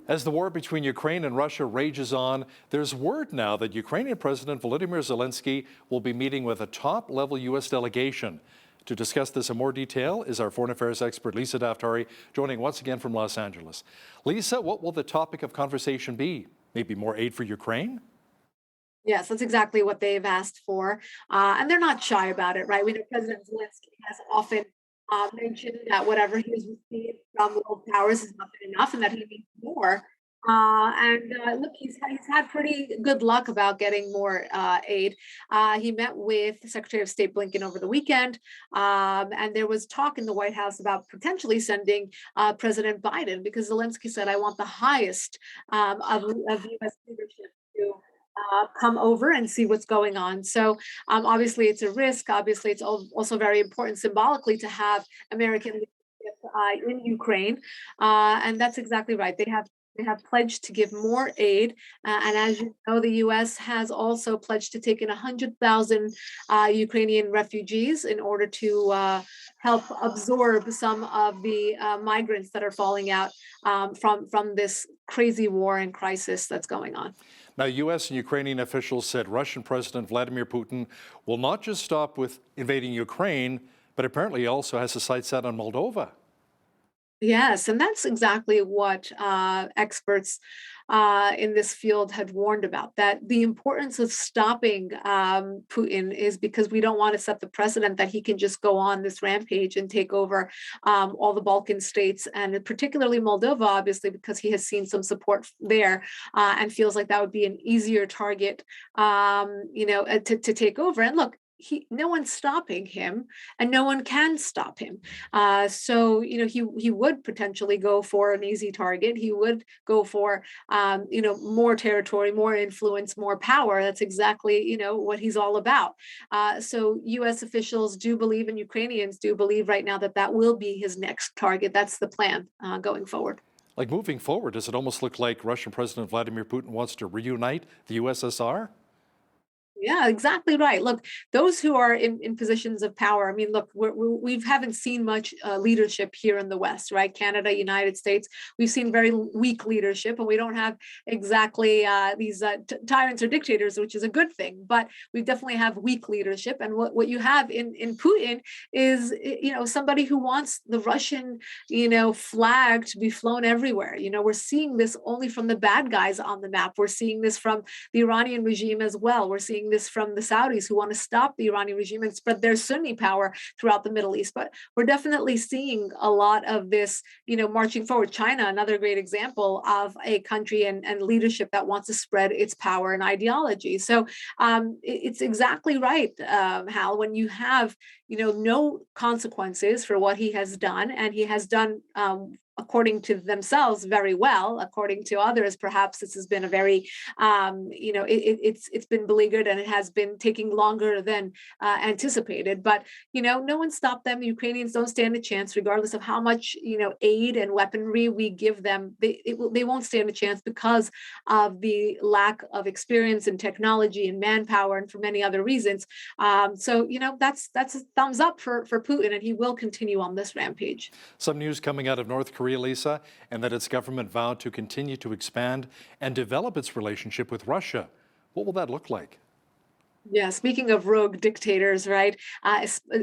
As the war between Ukraine and Russia rages on, there's word now that Ukrainian President Volodymyr Zelensky will be meeting with a top-level U.S. delegation. To discuss this in more detail is our foreign affairs expert, Lisa Daftari, joining once again from Los Angeles. Lisa, what will the topic of conversation be? Maybe more aid for Ukraine? Yes, that's exactly what they've asked for. And they're not shy about it, right? We know President Zelensky has often mentioned that whatever he has received from world powers has not been enough and that he needs more. Look, he's had pretty good luck about getting more aid. He met with Secretary of State Blinken over the weekend, and there was talk in the White House about potentially sending President Biden because Zelensky said, "I want the highest of U.S. leadership to come over and see what's going on." So obviously it's a risk. Obviously it's also very important symbolically to have American leadership in Ukraine. And that's exactly right. They have pledged to give more aid. And as you know, the U.S. has also pledged to take in 100,000 Ukrainian refugees in order to help absorb some of the migrants that are falling out from this crazy war and crisis that's going on. Now, U.S. and Ukrainian officials said Russian President Vladimir Putin will not just stop with invading Ukraine, but apparently also has his sights set on Moldova. Yes, and that's exactly what experts in this field had warned about, that the importance of stopping Putin is because we don't want to set the precedent that he can just go on this rampage and take over all the Balkan states, and particularly Moldova, obviously, because he has seen some support there and feels like that would be an easier target, to take over. And look, no one's stopping him and no one can stop him. He would potentially go for an easy target. He would go for more territory, more influence, more power. That's exactly what he's all about. So U.S. officials do believe, and Ukrainians do believe right now, that that will be his next target. That's the plan going forward. Like moving forward, does it almost look like Russian President Vladimir Putin wants to reunite the USSR? Yeah, exactly right. Look, those who are in positions of power, I mean, look, we haven't seen much leadership here in the West, right? Canada, United States, we've seen very weak leadership, and we don't have exactly these tyrants or dictators, which is a good thing, but we definitely have weak leadership. And what you have in Putin is, somebody who wants the Russian, flag to be flown everywhere. We're seeing this only from the bad guys on the map. We're seeing this from the Iranian regime as well. We're seeing this from the Saudis, who want to stop the Iranian regime and spread their Sunni power throughout the Middle East. But we're definitely seeing a lot of this, marching forward. China, another great example of a country and leadership that wants to spread its power and ideology. So it's exactly right, Hal, when you have, no consequences for what he has done, and he has done according to themselves very well. According to others, perhaps this has been a very it's been beleaguered and it has been taking longer than anticipated. But no one stopped them. The Ukrainians don't stand a chance, regardless of how much aid and weaponry we give them. They won't stand a chance because of the lack of experience and technology and manpower, and for many other reasons. That's a thumbs up for Putin, and he will continue on this rampage. Some news coming out of North Korea, Lisa, and that its government vowed to continue to expand and develop its relationship with Russia. What will that look like? Yeah, speaking of rogue dictators, right?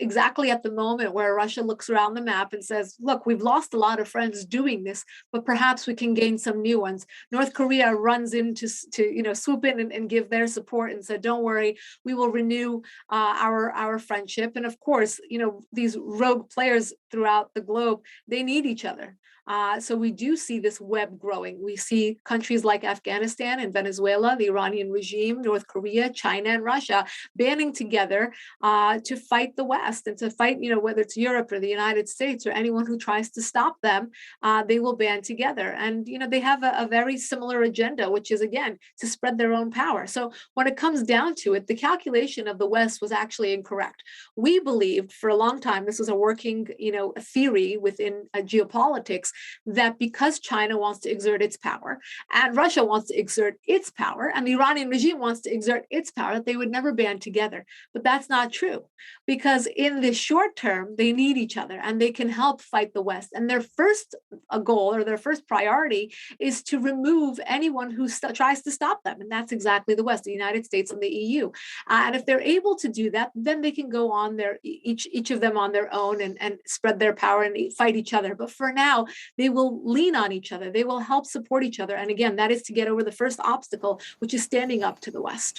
Exactly at the moment where Russia looks around the map and says, look, we've lost a lot of friends doing this, but perhaps we can gain some new ones. North Korea runs in to swoop in and give their support and said, don't worry, we will renew our friendship. And of course, these rogue players throughout the globe, they need each other. So we do see this web growing. We see countries like Afghanistan and Venezuela, the Iranian regime, North Korea, China, and Russia banding together to fight the West and to fight, whether it's Europe or the United States or anyone who tries to stop them, they will band together. And, they have a very similar agenda, which is, again, to spread their own power. So when it comes down to it, the calculation of the West was actually incorrect. We believed for a long time, this was a working, theory within geopolitics, that because China wants to exert its power and Russia wants to exert its power and the Iranian regime wants to exert its power, that they would never band together. But that's not true, because in the short term, they need each other and they can help fight the West. And their first goal, or their first priority, is to remove anyone who tries to stop them. And that's exactly the West, the United States and the EU. And if they're able to do that, then they can go on their each of them on their own and spread their power and fight each other. But for now, they will lean on each other. They will help support each other. And again, that is to get over the first obstacle, which is standing up to the West.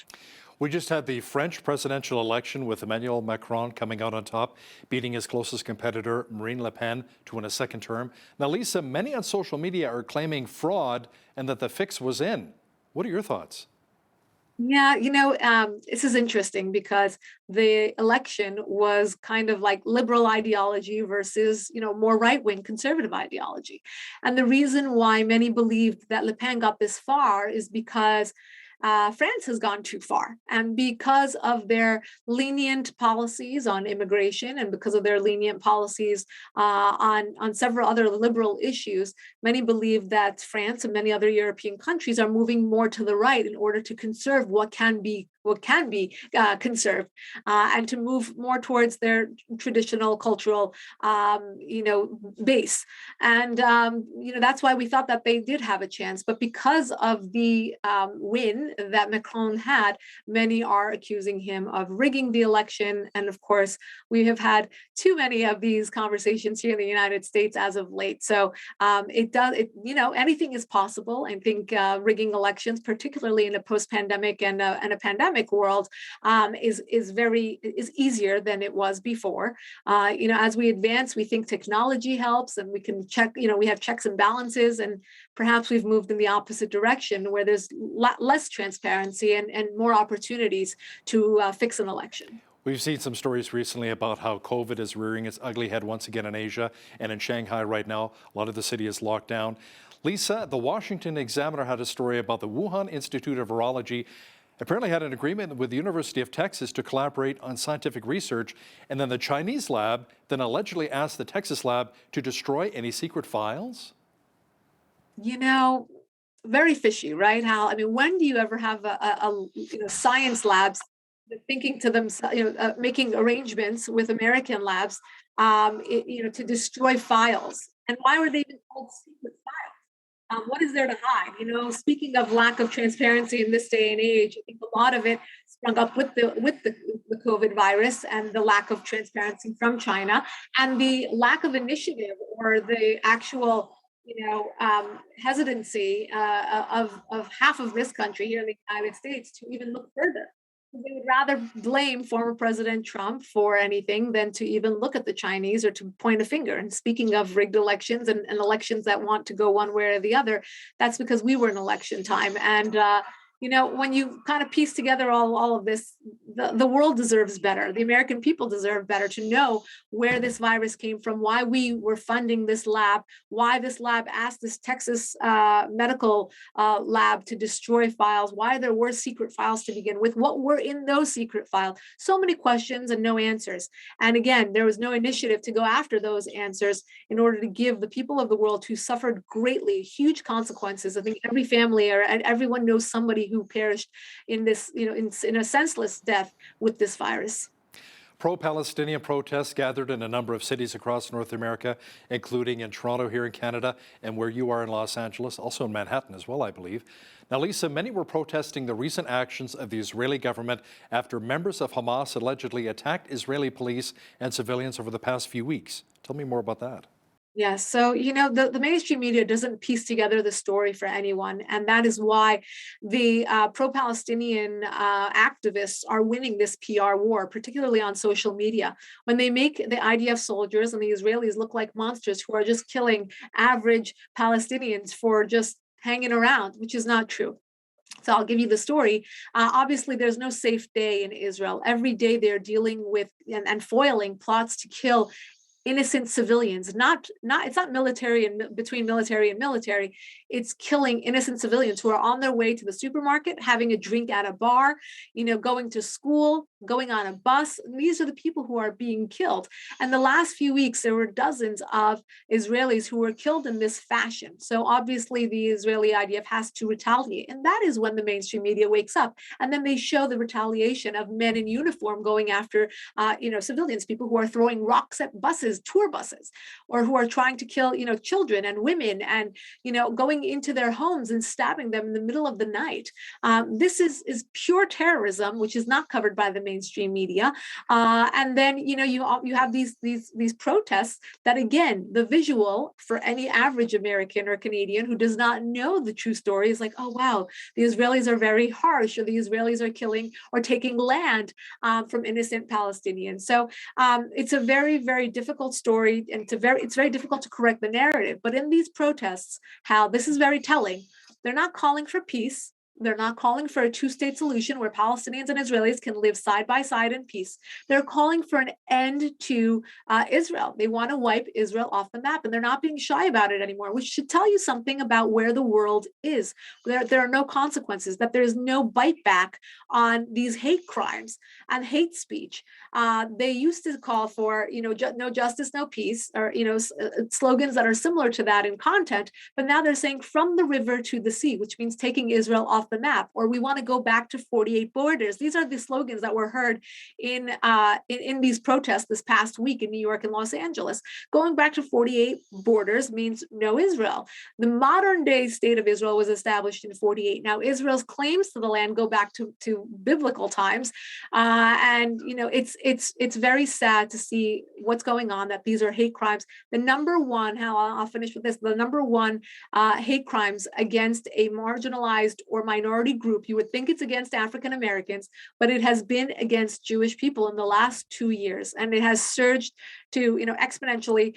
We just had the French presidential election with Emmanuel Macron coming out on top, beating his closest competitor, Marine Le Pen, to win a second term. Now, Lisa, many on social media are claiming fraud and that the fix was in. What are your thoughts? Yeah, this is interesting because the election was kind of like liberal ideology versus, more right-wing conservative ideology. And the reason why many believed that Le Pen got this far is because France has gone too far. And because of their lenient policies on immigration and because of their lenient policies on several other liberal issues, many believe that France and many other European countries are moving more to the right in order to conserve what can be conserved, and to move more towards their traditional cultural, base. And that's why we thought that they did have a chance. But because of the win that Macron had, many are accusing him of rigging the election. And of course, we have had too many of these conversations here in the United States as of late. So anything is possible. I think rigging elections, particularly in a post-pandemic and a pandemic world, is easier than it was before. As we advance, we think technology helps, and we can check. We have checks and balances, and perhaps we've moved in the opposite direction, where there's less transparency and more opportunities to fix an election. We've seen some stories recently about how COVID is rearing its ugly head once again in Asia, and in Shanghai right now, a lot of the city is locked down. Lisa, the Washington Examiner had a story about the Wuhan Institute of Virology apparently had an agreement with the University of Texas to collaborate on scientific research, and then the Chinese lab then allegedly asked the Texas lab to destroy any secret files? Very fishy, right, Hal? I mean, when do you ever have a science labs thinking to themselves, making arrangements with American labs, to destroy files? And why were they even called secret files? What is there to hide? Speaking of lack of transparency in this day and age, I think a lot of it sprung up with the COVID virus and the lack of transparency from China and the lack of initiative or the actual hesitancy of half of this country here in the United States to even look further. They would rather blame former President Trump for anything than to even look at the Chinese or to point a finger. And speaking of rigged elections and elections that want to go one way or the other, that's because we were in election time. And when you kind of piece together all of this, the world deserves better. The American people deserve better to know where this virus came from, why we were funding this lab, why this lab asked this Texas medical lab to destroy files, why there were secret files to begin with, what were in those secret files. So many questions and no answers. And again, there was no initiative to go after those answers in order to give the people of the world who suffered greatly, huge consequences. I think every family or everyone knows somebody who perished in this, in a senseless death with this virus. Pro-Palestinian protests gathered in a number of cities across North America, including in Toronto here in Canada, and where you are in Los Angeles, also in Manhattan as well, I believe. Now, Lisa, many were protesting the recent actions of the Israeli government after members of Hamas allegedly attacked Israeli police and civilians over the past few weeks. Tell me more about that. Yes. So, the mainstream media doesn't piece together the story for anyone. And that is why the pro-Palestinian activists are winning this PR war, particularly on social media, when they make the IDF soldiers and the Israelis look like monsters who are just killing average Palestinians for just hanging around, which is not true. So I'll give you the story. Obviously, there's no safe day in Israel. Every day they're dealing with and foiling plots to kill innocent civilians. It's not military and between military and military. It's killing innocent civilians who are on their way to the supermarket, having a drink at a bar, going to school, going on a bus. These are the people who are being killed. And the last few weeks, there were dozens of Israelis who were killed in this fashion. So obviously, the Israeli IDF has to retaliate, and that is when the mainstream media wakes up, and then they show the retaliation of men in uniform going after, civilians, people who are throwing rocks at buses, tour buses, or who are trying to kill, children and women, and going into their homes and stabbing them in the middle of the night. This is pure terrorism, which is not covered by the mainstream media. And then you have these protests that, again, the visual for any average American or Canadian who does not know the true story is like, oh wow, the Israelis are very harsh, or the Israelis are killing or taking land from innocent Palestinians. So it's a very, very difficult story, and it's very difficult to correct the narrative. But in these protests, Hal, this is very telling. They're not calling for peace. They're not calling for a two-state solution where Palestinians and Israelis can live side by side in peace. They're calling for an end to Israel. They want to wipe Israel off the map, and they're not being shy about it anymore, which should tell you something about where the world is. There are no consequences, that there's no bite back on these hate crimes and hate speech. They used to call for, no justice, no peace, or, slogans that are similar to that in content, but now they're saying from the river to the sea, which means taking Israel off the map, or we want to go back to 48 borders. These are the slogans that were heard in these protests this past week in New York and Los Angeles. Going back to 48 borders means no Israel. The modern day state of Israel was established in 48. Now Israel's claims to the land go back to biblical times, and it's very sad to see what's going on, that these are hate crimes. The number one, I'll finish with this, the number one hate crimes against a marginalized or minority group, you would think it's against African Americans, but it has been against Jewish people in the last 2 years, and it has surged to exponentially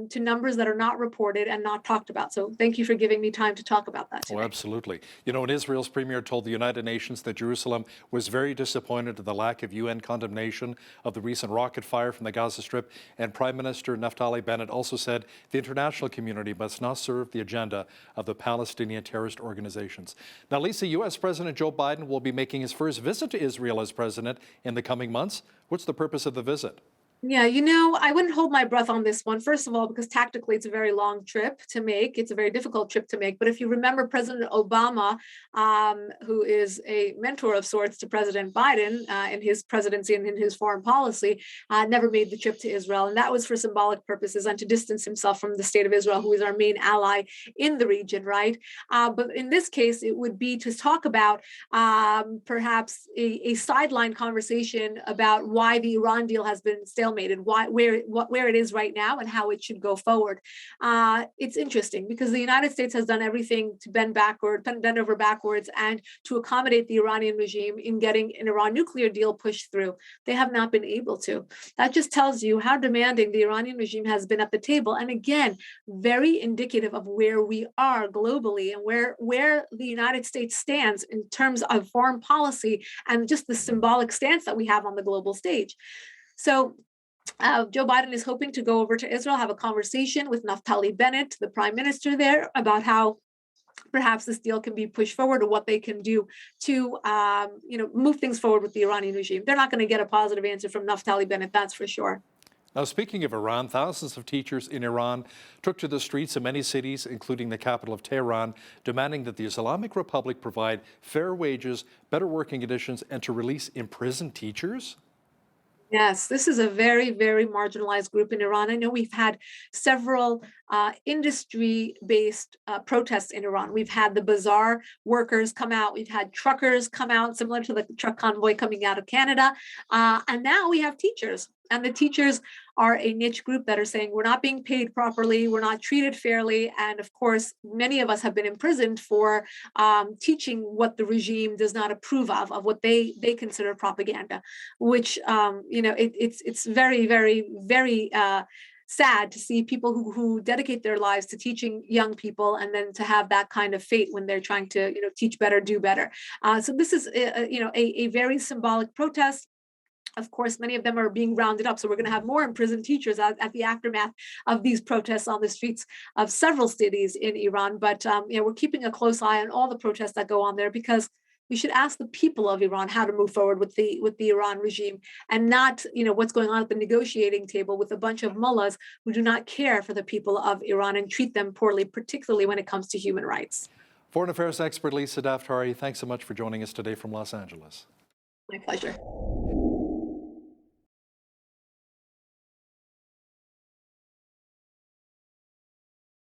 to numbers that are not reported and not talked about. So thank you for giving me time to talk about that today. Oh, absolutely. And Israel's premier told the United Nations that Jerusalem was very disappointed at the lack of UN condemnation of the recent rocket fire from the Gaza Strip, and Prime Minister Naftali Bennett also said the international community must not serve the agenda of the Palestinian terrorist organizations. Now, Lisa, U.S. President Joe Biden will be making his first visit to Israel as president in the coming months. What's the purpose of the visit? Yeah, I wouldn't hold my breath on this one. First of all, because tactically it's a very long trip to make. It's a very difficult trip to make. But if you remember President Obama, who is a mentor of sorts to President Biden in his presidency and in his foreign policy, never made the trip to Israel. And that was for symbolic purposes and to distance himself from the state of Israel, who is our main ally in the region, right? But in this case, it would be to talk about perhaps a sideline conversation about why the Iran deal has been stalemated, where it is right now, and how it should go forward. It's interesting because the United States has done everything to bend over backwards, and to accommodate the Iranian regime in getting an Iran nuclear deal pushed through. They have not been able to. That just tells you how demanding the Iranian regime has been at the table. And again, very indicative of where we are globally and where the United States stands in terms of foreign policy and just the symbolic stance that we have on the global stage. So Joe Biden is hoping to go over to Israel, have a conversation with Naftali Bennett, the prime minister there, about how perhaps this deal can be pushed forward, or what they can do to move things forward with the Iranian regime. They're not going to get a positive answer from Naftali Bennett, that's for sure. Now, speaking of Iran, thousands of teachers in Iran took to the streets of many cities, including the capital of Tehran, demanding that the Islamic Republic provide fair wages, better working conditions, and to release imprisoned teachers. Yes, this is a very, very marginalized group in Iran. I know we've had several industry-based protests in Iran. We've had the bazaar workers come out. We've had truckers come out, similar to the truck convoy coming out of Canada. And now we have teachers. And the teachers are a niche group that are saying we're not being paid properly, we're not treated fairly. And of course, many of us have been imprisoned for teaching what the regime does not approve of what they consider propaganda, which, it's very, very, very sad to see people who dedicate their lives to teaching young people, and then to have that kind of fate when they're trying to teach better, do better. So this is a very symbolic protest. Of course, many of them are being rounded up. So we're going to have more imprisoned teachers at the aftermath of these protests on the streets of several cities in Iran. But we're keeping a close eye on all the protests that go on there, because we should ask the people of Iran how to move forward with the Iran regime, and not what's going on at the negotiating table with a bunch of mullahs who do not care for the people of Iran and treat them poorly, particularly when it comes to human rights. Foreign affairs expert Lisa Daftari, thanks so much for joining us today from Los Angeles. My pleasure.